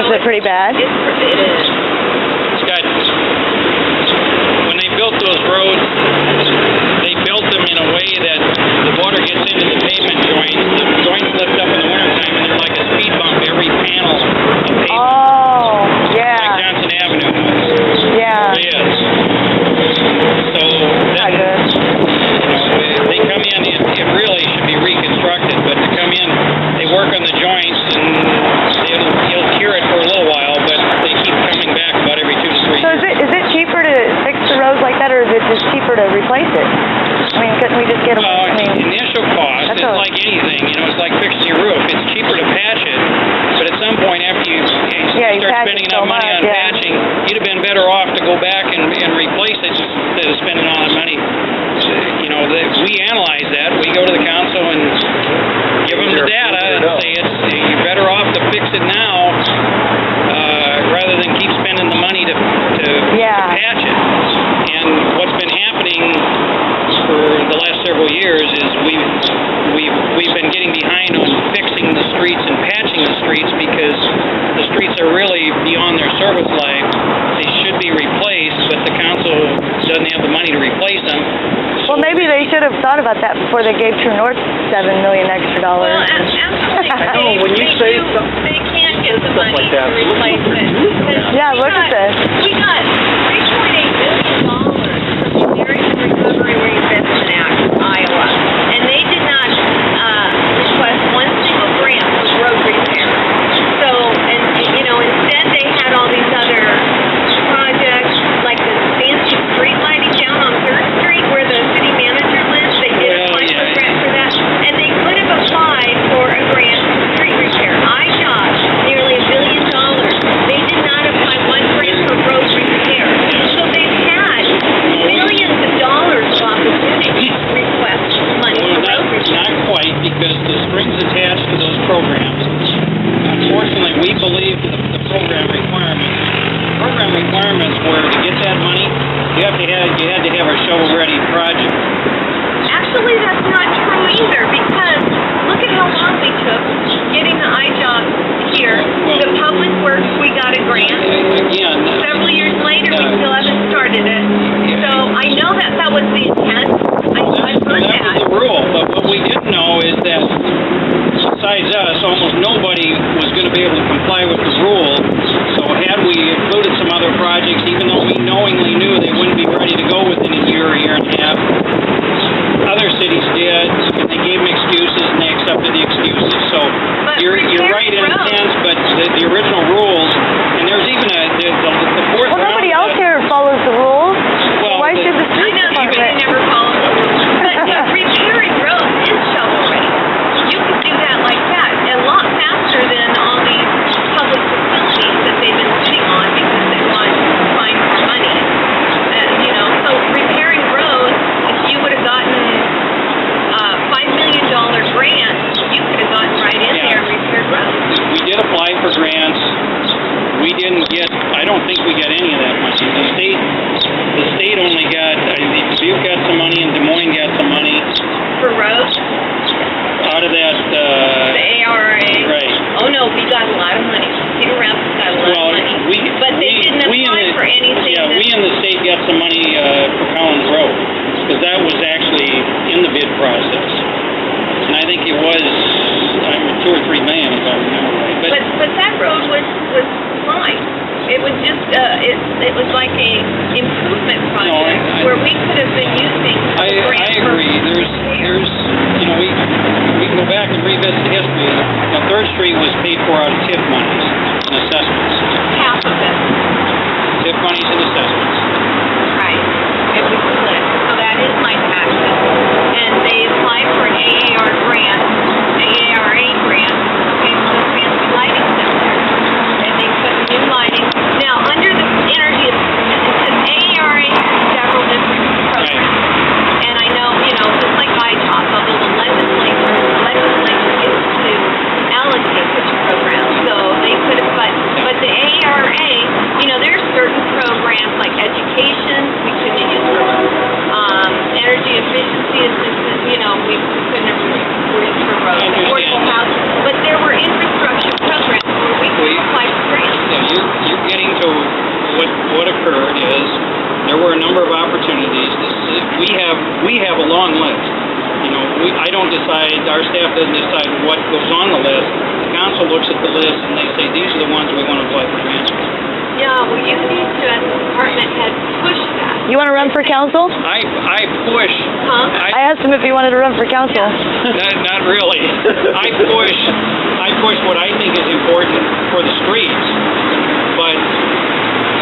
Is it pretty bad? It is. It's got, when they built those roads, they built them in a way that the water gets into the pavement joints. The joints lift up in the wintertime, and they're like a speed bump every panel of pavement. Oh, Like yeah. Johnson Avenue was. Yeah. It is. So Not good. they come in, it really should be reconstructed, but to come in, they work on the joints, and you'll cure it for a little while, but they keep coming back about every 2 to 3 So years. is it cheaper to fix the roads like that, or is it just cheaper to replace it? I mean, couldn't we just get them? Well, I mean, initial cost, that's it's like anything, it's like fixing your roof. It's cheaper to patch it, but at some point after you Yeah, you start patch spending it enough so money much, on yeah. patching, you'd have been better off to go back and replace it instead of spending all that money. We analyze that. We go to the council and give them the data and say you're better off to fix it now rather than keep spending the money to patch it. And what's been happening for the last several years is we've been getting behind on fixing the streets and patching the streets because the streets are really beyond their service life. They should be replaced, but the council doesn't have the money to replace them. well, maybe they should have thought about that before they gave True North $7 million extra dollars. Well, absolutely. When you say they can't get the money like that, to replace it. Yeah, look at this. We got $3.8 billion from the American Recovery Reinvestment Act, Iowa, and they did not request one single grant for road repair. So, instead they had all these other projects, like the fancy street lighting down on 3rd Street where the city manager lives. They did apply for a grant for that, and they could have applied for a grant for street repair. IJOB, nearly $1 billion. They did not apply one grant for road repair. So they've had millions of dollars of opportunity to request money for road repair. Not quite, because the strings attached to those programs. Unfortunately, we believe the program requirements. Program requirements were to get that money, you had to have a shovel-ready project. Actually, that's not true either, because look at how long we took getting the IJOB here. The Public Works, we got a grant. Again, Several years later, we still haven't started it. So I know that was the intent. I've heard that was the rule, but what we didn't know is that besides us, almost nobody was going to be able to comply with the rule. So had we included some other projects, even though we knowingly knew they wouldn't be ready to go within a year and a half, other cities did, and they gave them excuses, and they accepted the excuses. So you're right in a sense, but the original rules, and there's even the fourth. Well, nobody else here follows the rules. Well, why should the I street know they department? never follow the rules, but repairing roads is shovel-ready. You can do that like that a lot faster than all these public facilities that they've been sitting on because they want to find more money. So repairing roads, if you would have gotten a $5 million grant, you could have gotten right in there and repaired roads. We did apply for grants. We didn't get, I don't think we got any of that money. The state only got, Dubuque got some money and Des Moines got some money. For roads? Out of that, The ARA? Right. Oh no, we got a lot of money. Cedar Rapids got a lot of money. But they didn't apply for anything. Yeah, we in the state got some money for Collins Road, because that was actually in the bid process. And I think it was 2 or 3 million, if I remember right. But that road was fine. It was just it was like a improvement project where we could have been using. I agree. There's we can go back and revisit the history. 3rd Street was paid for out of TIF monies and assessments. Half of it. TIF monies and assessments. Right. It was split. So that is my taxes. And they applied for an AAR grant, AARA grant, and put a fancy lighting center. And they put new lighting. Now, under the energy, AARA has several different programs. And I know, just like IJOB, although the legislature gets to allocate which program. So they could have, but the AARA, there's certain programs like education, we couldn't use for energy efficiency assistance, we couldn't have we have a long list. You know, I don't decide, our staff doesn't decide what goes on the list. The council looks at the list and they say, these are the ones we want to apply for transfer. Yeah, well, you need to, as a department head, push that. You want to run for council? I push. Huh? I asked him if he wanted to run for council. Not really. I push what I think is important for the streets. But,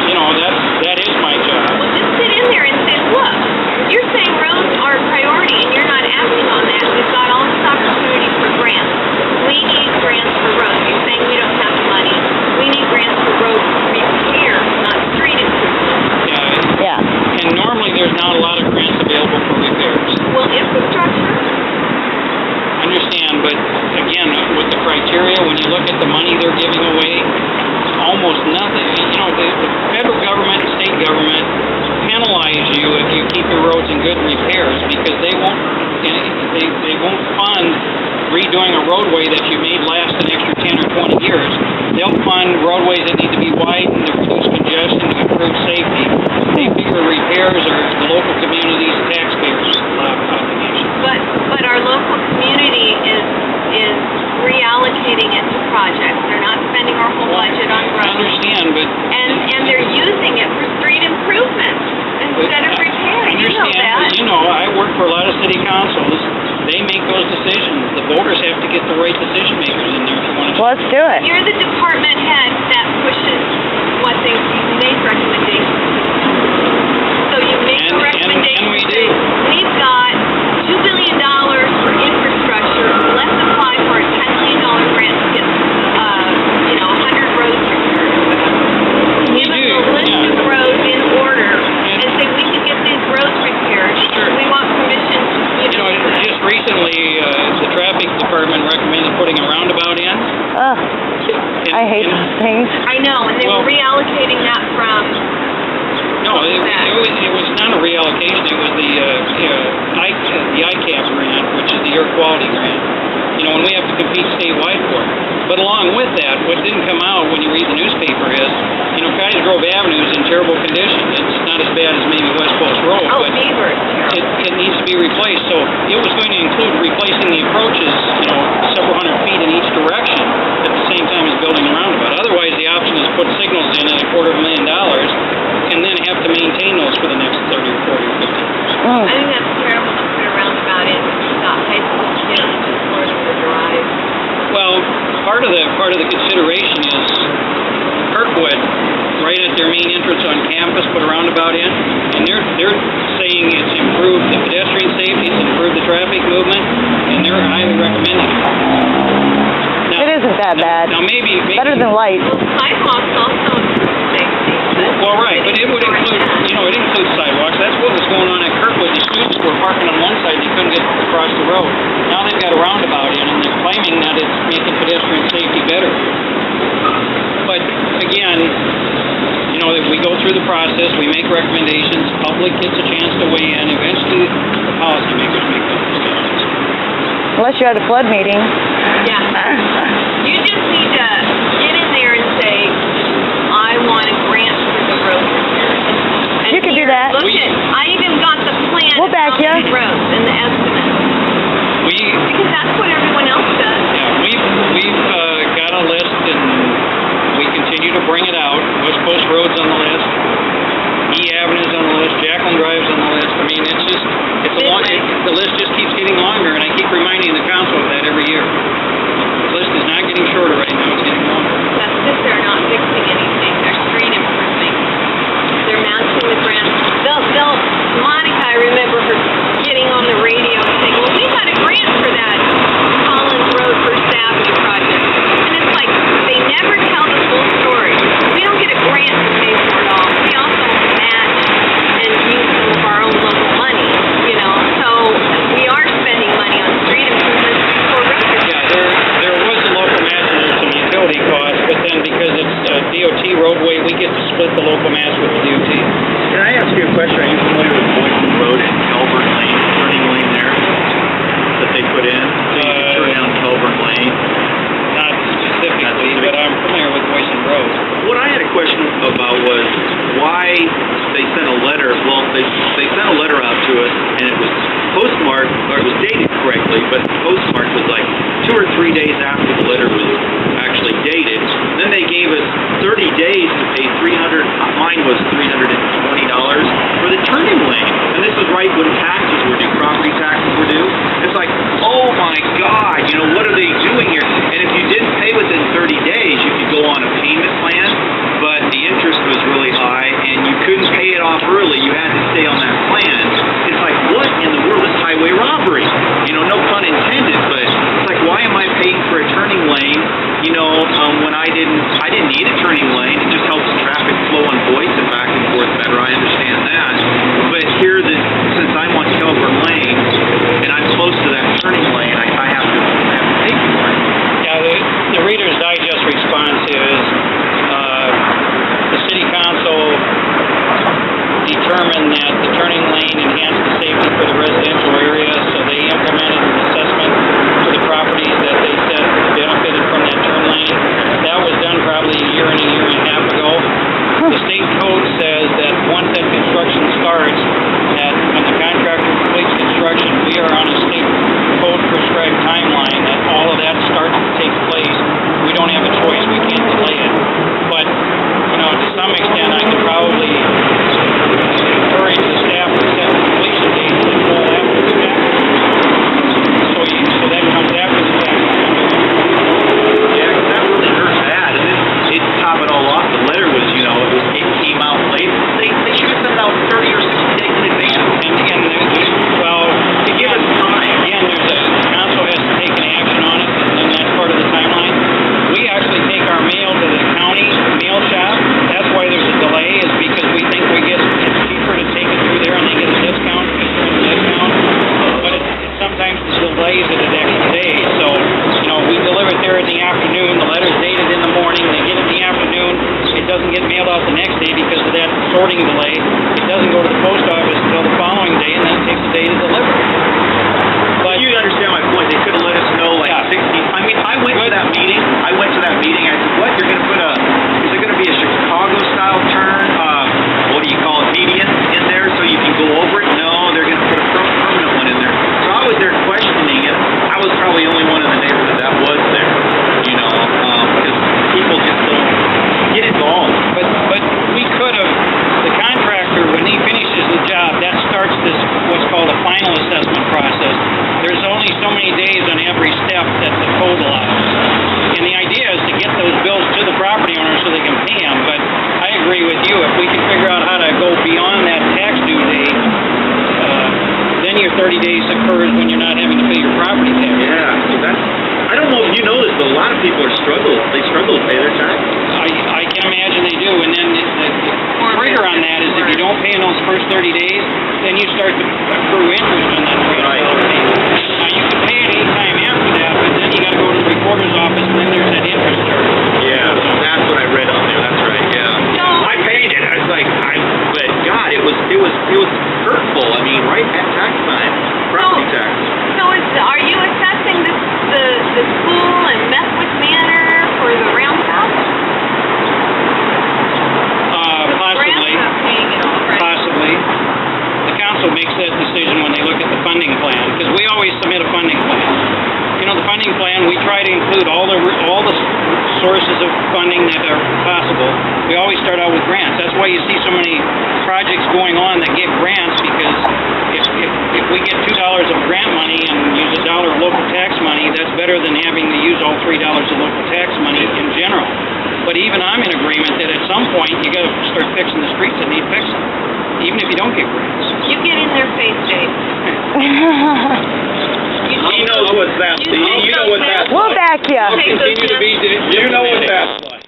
you know, that is my job. Well, just sit in there and say, look, you're saying roads are a priority and you're not acting on that. We've got all this opportunity for grants. We need grants for roads. You're saying we don't have the money. We need grants for road repair, not street improvement. Yeah. Yeah. And normally there's not a lot of grants available for repairs. Well, infrastructure. Understand, but again, with the criteria, when you look at the money they're giving away, almost nothing. You know, the federal government and state government penalize you if you keep your roads in good repairs because they won't fund redoing a roadway that you made last an extra 10 or 20 years. They'll fund roadways that need to be widened to reduce congestion to improve safety. They figure repairs are the local community's taxpayers' obligation. But our local community is reallocating it to projects. They're not spending our whole budget on I roads. understand, but And they're using it for street improvements instead of repair. I You know understand, that. but you know, I work for a lot of city councils. They make those decisions. The voters have to get the right decision makers in there if you want to. Well, let's do it. You're the department head that pushes what you make recommendations. So you make a recommendation. And we do. We've got $2 billion for infrastructure. Let's apply for a $10 million grant to get, 100 roads repaired. We Give us do, a list yeah. of roads in order and say we can get these roads repaired. Sure. We want permission to, You know, just recently, the traffic department recommended putting a roundabout in. Ugh, I hate those things. I know, and they Well- were reallocating that from. No, it was not a reallocation. It was the ICAP grant, which is the air quality grant. You know, and we have to compete statewide for it. But along with that, what didn't come out when you read the newspaper is, you know, Kaiser Grove Avenue is in terrible condition. It's not as bad as maybe West Coast Road, Oh, but Beaver. it needs to be replaced. So it was going to include replacing the approaches, you know, several hundred feet in each direction at the same time as building the roundabout. Otherwise, the option is put signals in at $250,000 and then have to maintain those for the next 30 or 40 or 50 years. I think that's terrible to put a roundabout in. Stop high school kids just learning to drive. Well, part of the consideration is Kirkwood, right at their main entrance on campus, put a roundabout in, and they're saying it's improved the pedestrian safety, it's improved the traffic movement, and they're highly recommending it. Now, It isn't that bad. Now maybe Better than light. Well, sidewalks also improve safety. Well, right, but it would include, you know, it includes sidewalks. That's what was going on at Kirkwood. The students were parking on one side, they couldn't get across the road. Now they've got a roundabout in, and they're claiming that it's making pedestrian safety better. But again, you know, if we go through the process, we make recommendations, public gets a chance to weigh in, eventually the policymakers make those decisions. Unless you had a flood meeting. Yeah. You just need to get in there and say, I want a grant for the road repair. And You can do here, that. Look I even got the plan We'll back of how ya. many roads and the estimate. Because that's what everyone else does. Yeah, we've got a list, and we continue to bring it out. West Coast Road's on the list. E Avenue's on the list. Jacqueline Drive's on the list. I mean, the list just keeps getting longer, and I keep reminding the council of that every year. The list is not getting shorter right now; it's getting longer. That's because they're not fixing anything. They're street improving. They're matching the grants. Monica, I remember her getting on the radio and saying, well, we got a grant for that Collins Road First Avenue project. And it's like, they never tell the full story. We don't get a grant to pay for it all. We also match and use some of our own local money, you know. So we are spending money on street improvements before road repair. Yeah, there was a local match and there's some utility costs, but then because it's a DOT roadway, we get to split the local match with the DOT. Can I ask you a question? Are you familiar with Boynton Road and Calvert Lane, turning lane there that they put in? So you can turn down Calvert Lane. Not specifically, but I'm familiar with Boyson Road. What I had a question about was why they sent a letter. Well, they sent a letter out to us 2 or 3 days after the letter was actually dated. Then they gave us 30 days to pay mine was $320 for the turning lane. And this was right when taxes were due, property taxes were due. It's like, oh my God, you know, what are they doing here? And if you didn't pay within 30 days, you could go on a payment plan, but the interest was really high, and you couldn't pay it off early. You had to stay on that plan. It's like, what in the world is highway robbery? You know, no pun intended, but it's like, why am I paying for a turning lane? You know, when I didn't need a turning lane. It just helps the traffic flow on Boyce back and forth better. I understand that. But here, since I'm on Calvert Lane and I'm close to that turning lane, I have to pay for it. Yeah, the Reader's Digest response is the City Council determined that the turning lane enhanced the safety for the residential area, so they implemented an assessment for the properties that they said benefited from that turn lane. That was done probably a year and a half ago. The state code says that once that construction starts, that when the contractor completes construction, we are on a state code prescribed timeline that all of that starts to take place. We don't have a choice, we can't delay it. But, you know, to some extent, I could probably encourage the staff to set the completion date until after the tax. So that comes after the tax. Yeah, 'cause that really hurts bad. And then to top it all off, the letter was, you know, it came out late. They should have sent it out 30 or 60 days in advance. Well, To give us time. again, the council has to take an action on it, and that's part of the timeline. We actually take our mail to the county mail shop. That's why there's a delay, is because we think it's cheaper to take it through there and they get a discount, but sometimes the delays it an extra day. So, you know, we deliver it there in the afternoon, the letter's dated in the morning, they get it in the afternoon, it doesn't get mailed out the next day because of that sorting delay. It doesn't go to the post office until the following day, and then it takes a day to deliver. But You understand my point. They could have let us know like Yeah. 60. I mean, I went to that meeting. I said, what? You're going to put is it going to be a Chicago-style turn? What do you call it? Median in there so you can go over it? No, they're going to put a permanent one in there. So I was there questioning it. I was probably the only one in the neighborhood that was there, you know, because people just don't get involved. But we could have, the contractor, when he finishes the job, that starts this, what's called a final assessment process. There's only so many days on every step that the code allows. And the idea is to get those bills to the property owner so they can pay them. But I agree with you, if we can figure out how to go beyond that tax due date, then your 30 days occurs when you're not having to pay your property tax. Yeah, so I don't know if you know this, but a lot of people they struggle to pay their taxes. I can imagine they do, and then the trigger on that is if you don't pay in those first 30 days, then you start to accrue interest on that $300 payment. Now, you can pay it any time after that, but then you gotta go to the recorder's office, and then there's that interest charge. Yeah, that's what I read on there. That's right. Yeah. So, I paid it. I was like, but God, it was hurtful. I mean, right at tax time, property tax. So are you assessing the school and Methwood Manor for the roundabout? Possibly. Grant's not paying it all, right? Possibly. The council makes that decision when they look at the funding plan, because we always submit a funding plan. You know, the funding plan, we try to include all the sources of funding that are possible. We always start out with grants. That's why you see so many projects going on that get grants, because if we get $2 of grant money and use $1 of local tax money, that's better than having to use all $3 of local tax money in general. But even I'm in agreement that at some point you got to start fixing the streets that need fixing, even if you don't get grants. You get in their face, Dave. He knows what's that. You know what that. We'll back you. You know what that's like.